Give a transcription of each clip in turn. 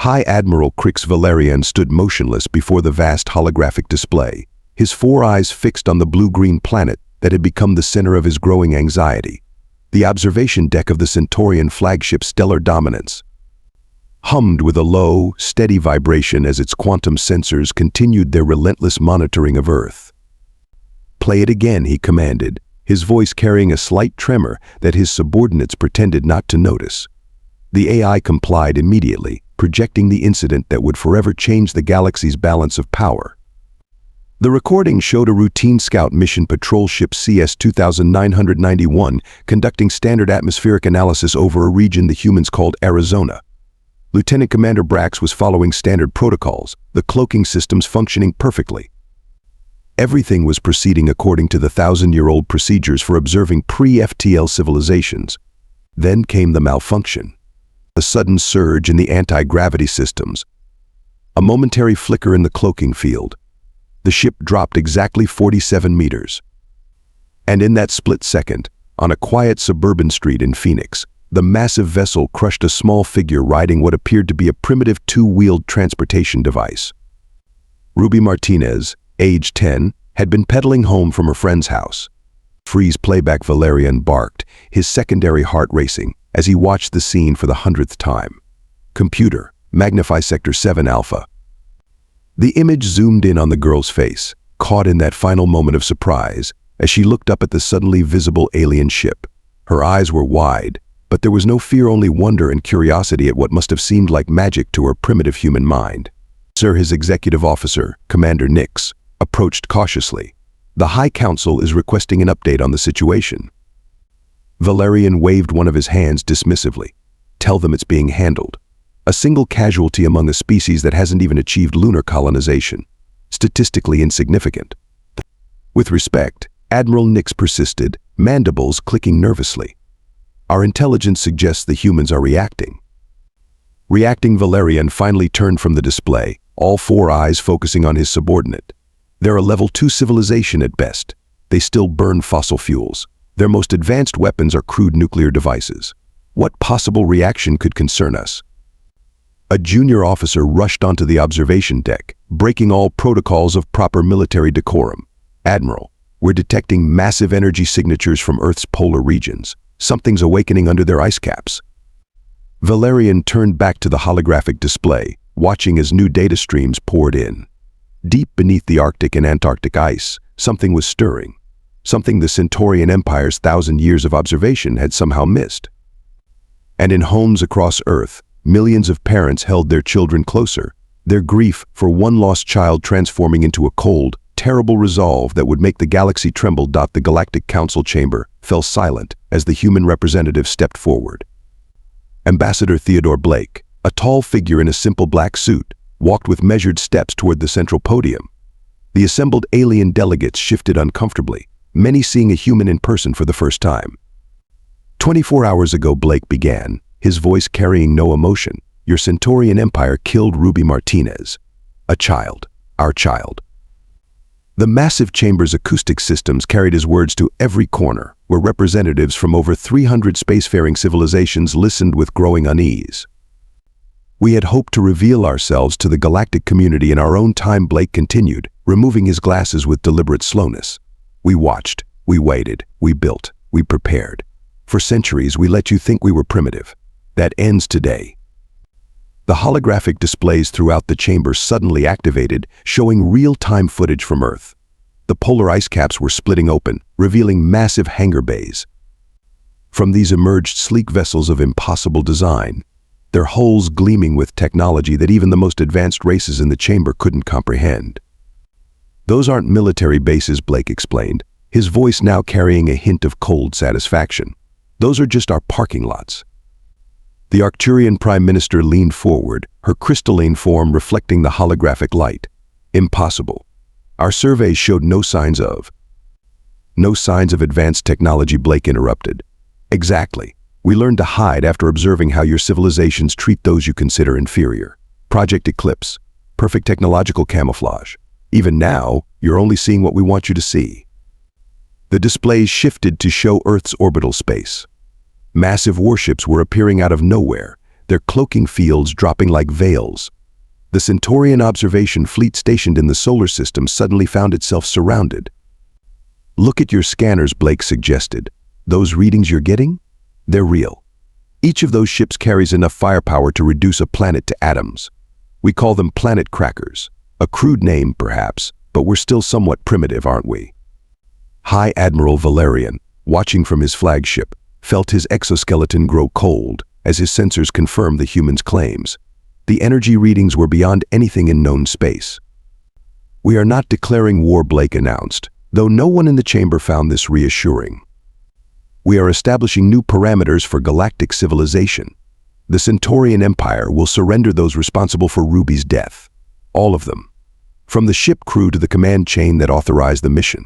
High Admiral Crix Valerian stood motionless before the vast holographic display, his four eyes fixed on the blue-green planet that had become the center of his growing anxiety. The observation deck of the Centaurian flagship Stellar Dominance hummed with a low, steady vibration as its quantum sensors continued their relentless monitoring of Earth. "Play it again," he commanded, his voice carrying a slight tremor that his subordinates pretended not to notice. The AI complied immediately, projecting the incident that would forever change the galaxy's balance of power. The recording showed a routine scout mission patrol ship CS-2991 conducting standard atmospheric analysis over a region the humans called Arizona. Lieutenant Commander Brax was following standard protocols, the cloaking systems functioning perfectly. Everything was proceeding according to the 1,000-year-old procedures for observing pre-FTL civilizations. Then came the malfunction. A sudden surge in the anti-gravity systems. A momentary flicker in the cloaking field. The ship dropped exactly 47 meters. And in that split second, on a quiet suburban street in Phoenix, the massive vessel crushed a small figure riding what appeared to be a primitive two-wheeled transportation device. Ruby Martinez, age 10, had been pedaling home from her friend's house. Freeze playback Valerian barked, his secondary heart racing, as he watched the scene for the 100th time. "Computer, magnify Sector 7 Alpha." The image zoomed in on the girl's face, caught in that final moment of surprise, as she looked up at the suddenly visible alien ship. Her eyes were wide, but there was no fear, only wonder and curiosity at what must have seemed like magic to her primitive human mind. Sir, his executive officer, Commander Nix, approached cautiously. "The High Council is requesting an update on the situation." Valerian waved one of his hands dismissively. "Tell them it's being handled. A single casualty among a species that hasn't even achieved lunar colonization. Statistically insignificant." With respect, Admiral Nix persisted, mandibles clicking nervously. "Our intelligence suggests the humans are reacting." Reacting, Valerian finally turned from the display, all four eyes focusing on his subordinate. "They're a level 2 civilization at best. They still burn fossil fuels. Their most advanced weapons are crude nuclear devices. What possible reaction could concern us?" A junior officer rushed onto the observation deck, breaking all protocols of proper military decorum. "Admiral, we're detecting massive energy signatures from Earth's polar regions. Something's awakening under their ice caps." Valerian turned back to the holographic display, watching as new data streams poured in. Deep beneath the Arctic and Antarctic ice, something was stirring. Something the Centaurian Empire's 1,000 years of observation had somehow missed. And in homes across Earth, millions of parents held their children closer, their grief for one lost child transforming into a cold, terrible resolve that would make the galaxy tremble. The Galactic Council chamber fell silent as the human representative stepped forward. Ambassador Theodore Blake, a tall figure in a simple black suit, walked with measured steps toward the central podium. The assembled alien delegates shifted uncomfortably, many seeing a human in person for the first time. 24 hours ago, Blake began, his voice carrying no emotion. "Your Centaurian Empire killed Ruby Martinez. A child. Our child." The massive chamber's acoustic systems carried his words to every corner, where representatives from over 300 spacefaring civilizations listened with growing unease. "We had hoped to reveal ourselves to the galactic community in our own time," Blake continued, removing his glasses with deliberate slowness. "We watched, we waited, we built, we prepared. For centuries, we let you think we were primitive. That ends today." The holographic displays throughout the chamber suddenly activated, showing real-time footage from Earth. The polar ice caps were splitting open, revealing massive hangar bays. From these emerged sleek vessels of impossible design, their hulls gleaming with technology that even the most advanced races in the chamber couldn't comprehend. "Those aren't military bases," Blake explained, his voice now carrying a hint of cold satisfaction. "Those are just our parking lots." The Arcturian Prime Minister leaned forward, her crystalline form reflecting the holographic light. "Impossible. Our surveys showed no signs of advanced technology," Blake interrupted. "Exactly. We learned to hide after observing how your civilizations treat those you consider inferior. Project Eclipse. Perfect technological camouflage. Even now, you're only seeing what we want you to see." The displays shifted to show Earth's orbital space. Massive warships were appearing out of nowhere, their cloaking fields dropping like veils. The Centaurian observation fleet stationed in the solar system suddenly found itself surrounded. "Look at your scanners," Blake suggested. "Those readings you're getting? They're real. Each of those ships carries enough firepower to reduce a planet to atoms. We call them planet crackers. A crude name, perhaps, but we're still somewhat primitive, aren't we?" High Admiral Valerian, watching from his flagship, felt his exoskeleton grow cold as his sensors confirmed the humans' claims. The energy readings were beyond anything in known space. "We are not declaring war," Blake announced, though no one in the chamber found this reassuring. "We are establishing new parameters for galactic civilization. The Centaurian Empire will surrender those responsible for Ruby's death. All of them. From the ship crew to the command chain that authorized the mission."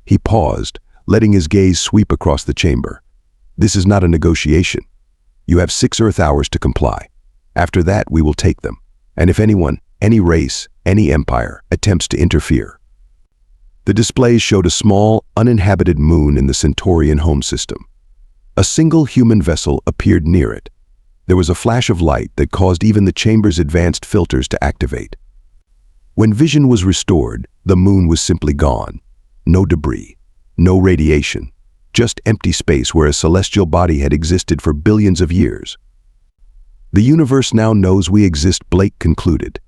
He paused, letting his gaze sweep across the chamber. "This is not a negotiation. You have 6 Earth hours to comply. After that, we will take them. And if anyone, any race, any empire, attempts to interfere." The displays showed a small, uninhabited moon in the Centaurian home system. A single human vessel appeared near it. There was a flash of light that caused even the chamber's advanced filters to activate. When vision was restored, the moon was simply gone. No debris, no radiation, just empty space where a celestial body had existed for billions of years. "The universe now knows we exist," Blake concluded.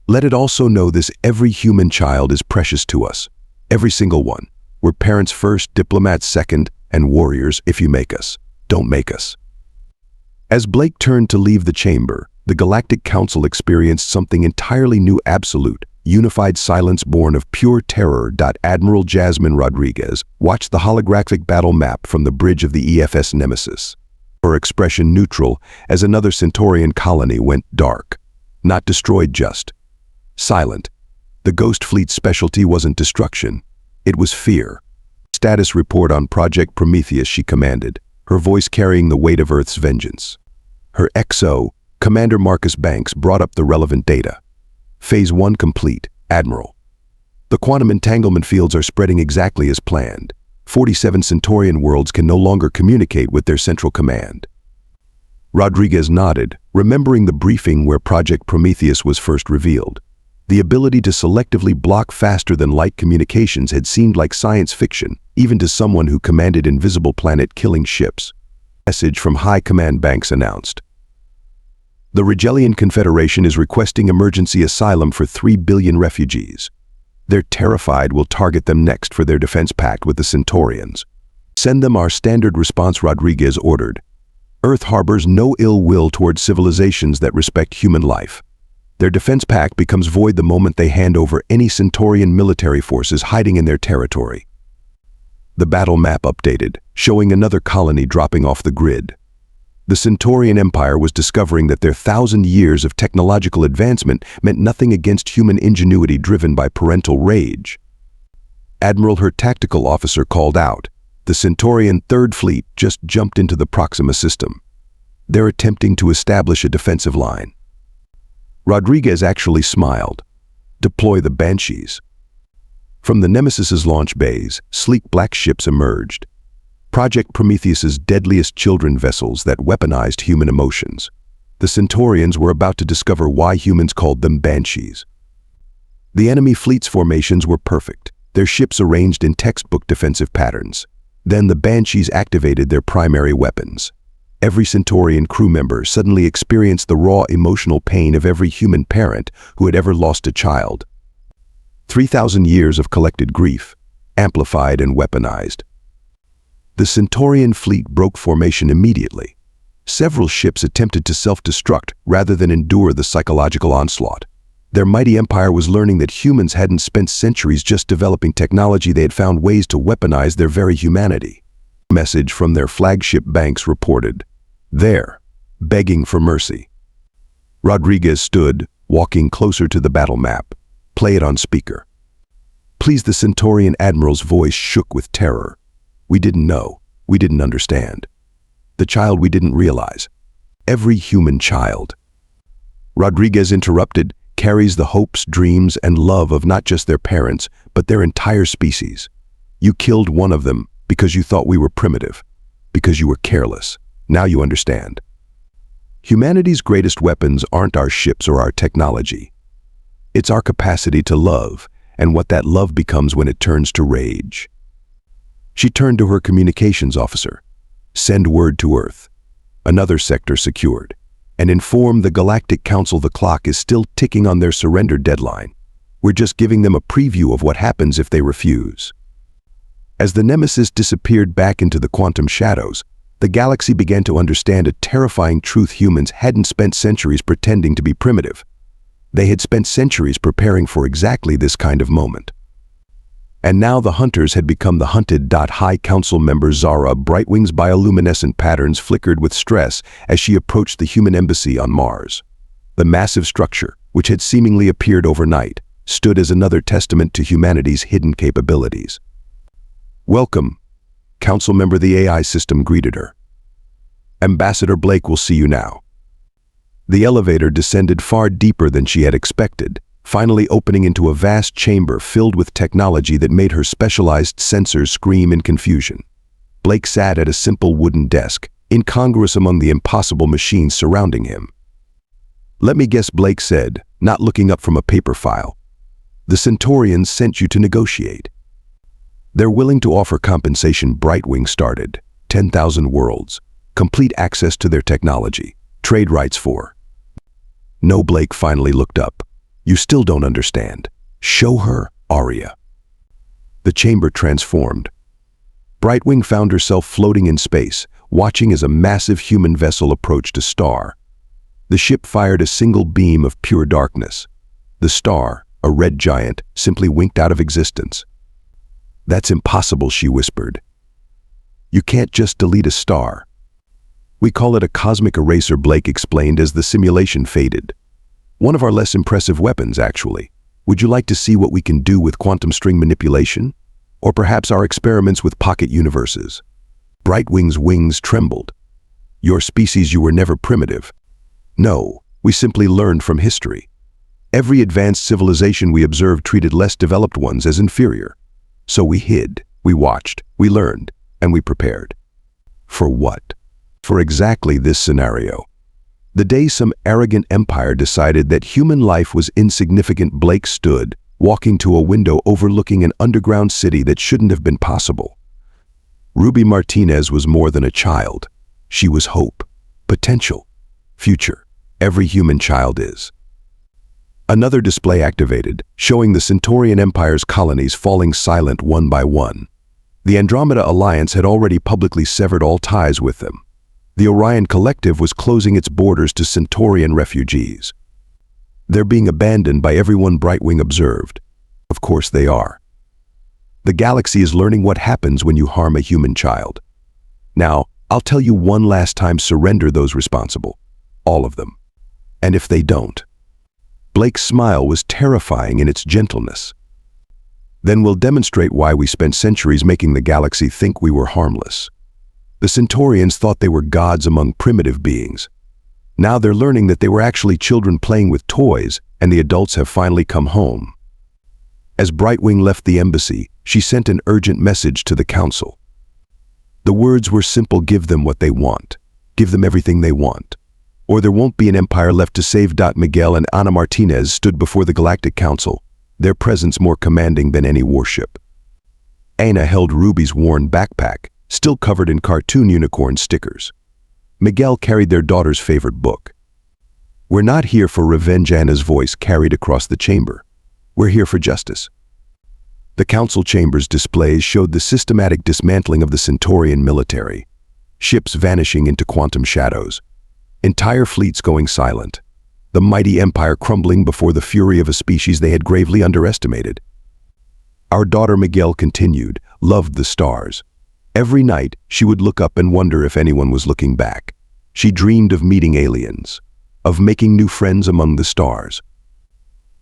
"Let it also know this: every human child is precious to us. Every single one. We're parents first, diplomats second, and warriors if you make us. Don't make us." As Blake turned to leave the chamber, the Galactic Council experienced something entirely new: absolute, unified silence born of pure terror. Admiral Jasmine Rodriguez watched the holographic battle map from the bridge of the EFS Nemesis, her expression neutral as another Centaurian colony went dark. Not destroyed, just silent. The Ghost Fleet's specialty wasn't destruction, it was fear. "Status report on Project Prometheus," she commanded, her voice carrying the weight of Earth's vengeance. Her XO, Commander Marcus Banks, brought up the relevant data. "Phase 1 complete, Admiral. The quantum entanglement fields are spreading exactly as planned. 47 Centaurian worlds can no longer communicate with their central command." Rodriguez nodded, remembering the briefing where Project Prometheus was first revealed. The ability to selectively block faster-than-light communications had seemed like science fiction, even to someone who commanded invisible planet-killing ships. Message from High Command Banks announced. "The Rigellian Confederation is requesting emergency asylum for 3 billion refugees. They're terrified we'll target them next for their defense pact with the Centaurians. Send them our standard response," Rodriguez ordered. "Earth harbors no ill will towards civilizations that respect human life. Their defense pact becomes void the moment they hand over any Centaurian military forces hiding in their territory." The battle map updated, showing another colony dropping off the grid. The Centaurian Empire was discovering that their 1,000 years of technological advancement meant nothing against human ingenuity driven by parental rage. Admiral, her tactical officer, called out. "The Centaurian Third Fleet just jumped into the Proxima system. They're attempting to establish a defensive line." Rodriguez actually smiled. "Deploy the Banshees." From the Nemesis's launch bays, sleek black ships emerged. Project Prometheus's deadliest children vessels that weaponized human emotions. The Centaurians were about to discover why humans called them Banshees. The enemy fleet's formations were perfect, their ships arranged in textbook defensive patterns. Then the Banshees activated their primary weapons. Every Centaurian crew member suddenly experienced the raw emotional pain of every human parent who had ever lost a child. 3,000 years of collected grief, amplified and weaponized. The Centaurian fleet broke formation immediately. Several ships attempted to self-destruct rather than endure the psychological onslaught. Their mighty empire was learning that humans hadn't spent centuries just developing technology, they had found ways to weaponize their very humanity. A message from their flagship Banks reported, "There, begging for mercy." Rodriguez stood, walking closer to the battle map. "Play it on speaker." "Please," the Centaurian admiral's voice shook with terror. "We didn't know. We didn't understand. The child we didn't realize. Every human child," Rodriguez interrupted, "carries the hopes, dreams, and love of not just their parents, but their entire species. You killed one of them because you thought we were primitive, because you were careless. Now you understand." Humanity's greatest weapons aren't our ships or our technology. It's our capacity to love, and what that love becomes when it turns to rage. She turned to her communications officer. Send word to Earth. Another sector secured. And inform the Galactic Council the clock is still ticking on their surrender deadline. We're just giving them a preview of what happens if they refuse. As the Nemesis disappeared back into the quantum shadows, the galaxy began to understand a terrifying truth: humans hadn't spent centuries pretending to be primitive. They had spent centuries preparing for exactly this kind of moment. And now the hunters had become the hunted. High Council member Zara Brightwing's bioluminescent patterns flickered with stress as she approached the human embassy on Mars. The massive structure, which had seemingly appeared overnight, stood as another testament to humanity's hidden capabilities. Welcome, Council member. The AI system greeted her. Ambassador Blake will see you now. The elevator descended far deeper than she had expected, finally opening into a vast chamber filled with technology that made her specialized sensors scream in confusion. Blake sat at a simple wooden desk, incongruous among the impossible machines surrounding him. Let me guess, Blake said, not looking up from a paper file. The Centaurians sent you to negotiate. They're willing to offer compensation. Brightwing started. 10,000 worlds, complete access to their technology, trade rights for. No, Blake finally looked up. You still don't understand. Show her, Aria. The chamber transformed. Brightwing found herself floating in space, watching as a massive human vessel approached a star. The ship fired a single beam of pure darkness. The star, a red giant, simply winked out of existence. That's impossible, she whispered. You can't just delete a star. We call it a cosmic eraser, Blake explained as the simulation faded. One of our less impressive weapons, actually. Would you like to see what we can do with quantum string manipulation? Or perhaps our experiments with pocket universes? Brightwing's wings trembled. Your species, you were never primitive. No, we simply learned from history. Every advanced civilization we observed treated less developed ones as inferior. So we hid, we watched, we learned, and we prepared. For what? For exactly this scenario. The day some arrogant empire decided that human life was insignificant, Blake stood, walking to a window overlooking an underground city that shouldn't have been possible. Ruby Martinez was more than a child. She was hope, potential, future. Every human child is. Another display activated, showing the Centaurian Empire's colonies falling silent one by one. The Andromeda Alliance had already publicly severed all ties with them. The Orion Collective was closing its borders to Centaurian refugees. They're being abandoned by everyone, Brightwing observed. Of course they are. The galaxy is learning what happens when you harm a human child. Now, I'll tell you one last time: surrender those responsible. All of them. And if they don't. Blake's smile was terrifying in its gentleness. Then we'll demonstrate why we spent centuries making the galaxy think we were harmless. The Centaurians thought they were gods among primitive beings. Now they're learning that they were actually children playing with toys, and the adults have finally come home. As Brightwing left the embassy, she sent an urgent message to the council. The words were simple: give them what they want. Give them everything they want. Or there won't be an empire left to save. Miguel and Ana Martinez stood before the Galactic Council, their presence more commanding than any warship. Ana held Ruby's worn backpack, still covered in cartoon unicorn stickers. Miguel carried their daughter's favorite book. We're not here for revenge, Ana's voice carried across the chamber. We're here for justice. The council chamber's displays showed the systematic dismantling of the Centaurian military, ships vanishing into quantum shadows, entire fleets going silent, the mighty empire crumbling before the fury of a species they had gravely underestimated. Our daughter, Miguel continued, loved the stars. Every night, she would look up and wonder if anyone was looking back. She dreamed of meeting aliens, of making new friends among the stars.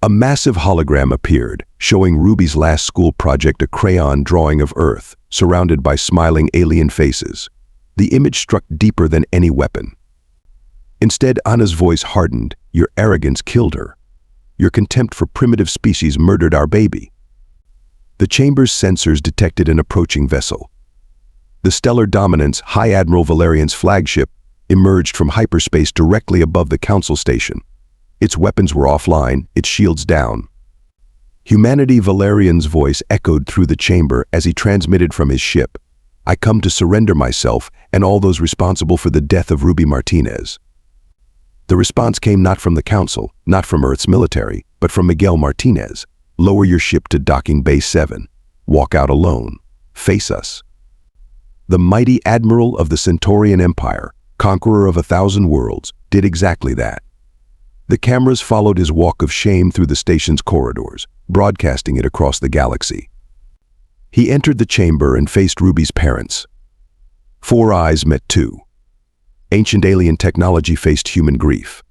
A massive hologram appeared, showing Ruby's last school project, a crayon drawing of Earth, surrounded by smiling alien faces. The image struck deeper than any weapon. Instead, Ana's voice hardened. Your arrogance killed her. Your contempt for primitive species murdered our baby. The chamber's sensors detected an approaching vessel. The Stellar Dominance, High Admiral Valerian's flagship, emerged from hyperspace directly above the Council station. Its weapons were offline, its shields down. Humanity Valerian's voice echoed through the chamber as he transmitted from his ship. "I come to surrender myself and all those responsible for the death of Ruby Martinez." The response came not from the Council, not from Earth's military, but from Miguel Martinez. "Lower your ship to docking bay 7. Walk out alone. Face us." The mighty Admiral of the Centaurian Empire, conqueror of 1,000 worlds, did exactly that. The cameras followed his walk of shame through the station's corridors, broadcasting it across the galaxy. He entered the chamber and faced Ruby's parents. 4 eyes met 2. Ancient alien technology faced human grief.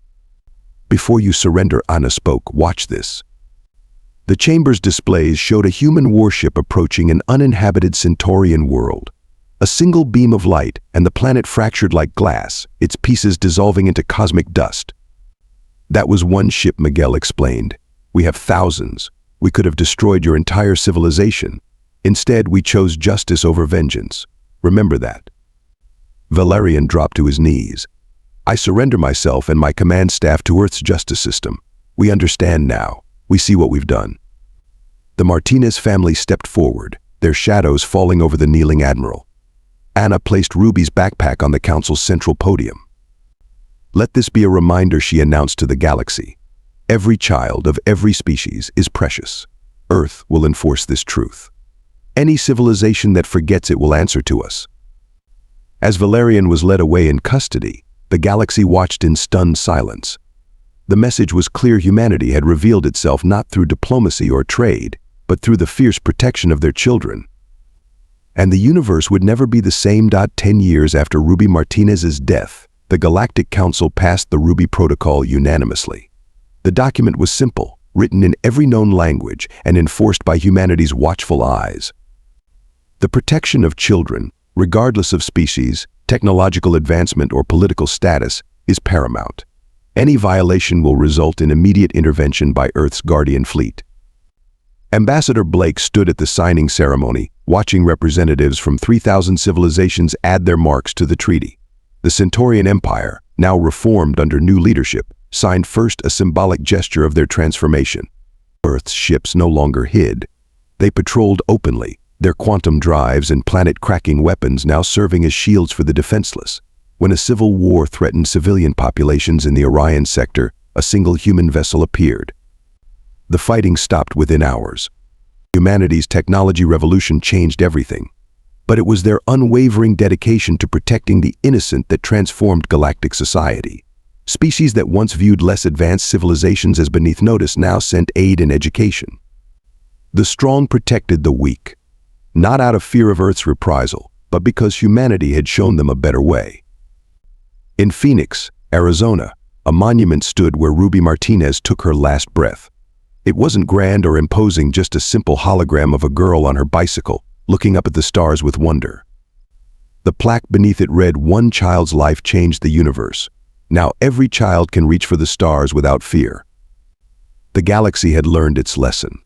"Before you surrender," Anna spoke, "watch this." The chamber's displays showed a human warship approaching an uninhabited Centaurian world. A single beam of light, and the planet fractured like glass, its pieces dissolving into cosmic dust. "That was one ship," Miguel explained. "We have thousands. We could have destroyed your entire civilization. Instead, we chose justice over vengeance. Remember that." Valerian dropped to his knees. "I surrender myself and my command staff to Earth's justice system. We understand now. We see what we've done." The Martinez family stepped forward, their shadows falling over the kneeling admiral. Anna placed Ruby's backpack on the Council's central podium. "Let this be a reminder," she announced to the galaxy. "Every child of every species is precious. Earth will enforce this truth. Any civilization that forgets it will answer to us." As Valerian was led away in custody, the galaxy watched in stunned silence. The message was clear: humanity had revealed itself not through diplomacy or trade, but through the fierce protection of their children. And the universe would never be the same. 10 years after Ruby Martinez's death, the Galactic Council passed the Ruby Protocol unanimously. The document was simple, written in every known language, and enforced by humanity's watchful eyes. The protection of children, regardless of species, technological advancement, or political status, is paramount. Any violation will result in immediate intervention by Earth's guardian fleet. Ambassador Blake stood at the signing ceremony, watching representatives from 3,000 civilizations add their marks to the treaty. The Centaurian Empire, now reformed under new leadership, signed first, a symbolic gesture of their transformation. Earth's ships no longer hid. They patrolled openly, their quantum drives and planet-cracking weapons now serving as shields for the defenseless. When a civil war threatened civilian populations in the Orion sector, a single human vessel appeared. The fighting stopped within hours. Humanity's technology revolution changed everything. But it was their unwavering dedication to protecting the innocent that transformed galactic society. Species that once viewed less advanced civilizations as beneath notice now sent aid and education. The strong protected the weak, not out of fear of Earth's reprisal, but because humanity had shown them a better way. In Phoenix, Arizona, a monument stood where Ruby Martinez took her last breath. It wasn't grand or imposing, just a simple hologram of a girl on her bicycle, looking up at the stars with wonder. The plaque beneath it read, "One child's life changed the universe. Now every child can reach for the stars without fear." The galaxy had learned its lesson.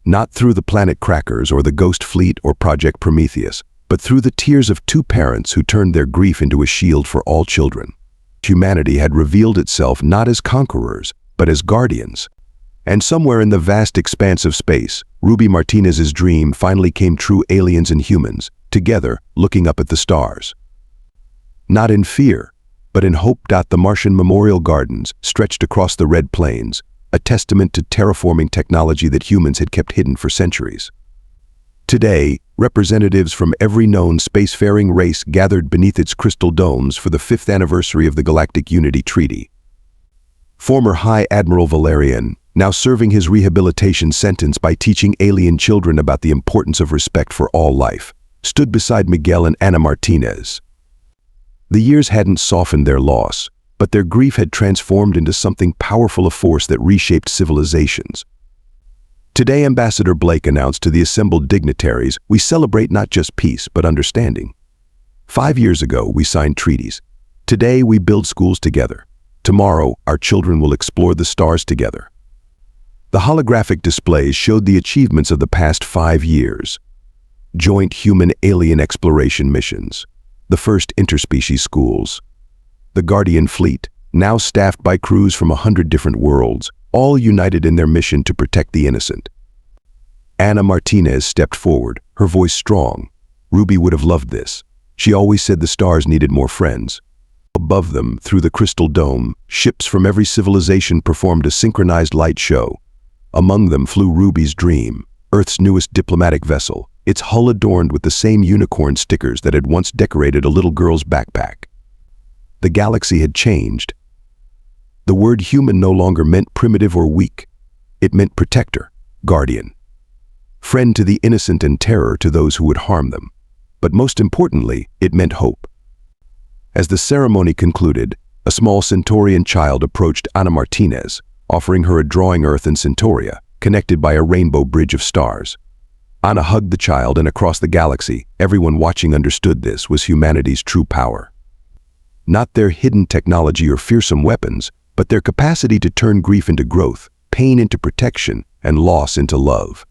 Not through the planet crackers or the Ghost Fleet or Project Prometheus, but through the tears of 2 parents who turned their grief into a shield for all children. Humanity had revealed itself not as conquerors, but as guardians. And somewhere in the vast expanse of space, Ruby Martinez's dream finally came true: aliens and humans, together, looking up at the stars. Not in fear, but in hope. The Martian Memorial Gardens stretched across the Red Plains, a testament to terraforming technology that humans had kept hidden for centuries. Today, representatives from every known spacefaring race gathered beneath its crystal domes for the 5th anniversary of the Galactic Unity Treaty. Former High Admiral Valerian, now serving his rehabilitation sentence by teaching alien children about the importance of respect for all life, stood beside Miguel and Anna Martinez. The years hadn't softened their loss, but their grief had transformed into something powerful, a force that reshaped civilizations. Today, Ambassador Blake announced to the assembled dignitaries, "We celebrate not just peace, but understanding. 5 years ago, we signed treaties. Today, we build schools together. Tomorrow, our children will explore the stars together." The holographic displays showed the achievements of the past 5 years. Joint human-alien exploration missions, the first interspecies schools, the Guardian fleet, now staffed by crews from 100 different worlds, all united in their mission to protect the innocent. Anna Martinez stepped forward, her voice strong. Ruby would have loved this. She always said the stars needed more friends. Above them, through the crystal dome, ships from every civilization performed a synchronized light show. Among them flew Ruby's Dream, Earth's newest diplomatic vessel, its hull adorned with the same unicorn stickers that had once decorated a little girl's backpack. The galaxy had changed. The word human no longer meant primitive or weak. It meant protector, guardian, friend to the innocent and terror to those who would harm them. But most importantly, it meant hope. As the ceremony concluded, a small Centaurian child approached Anna Martinez, offering her a drawing Earth and Centauria, connected by a rainbow bridge of stars. Anna hugged the child, and across the galaxy, everyone watching understood this was humanity's true power. Not their hidden technology or fearsome weapons, but their capacity to turn grief into growth, pain into protection, and loss into love.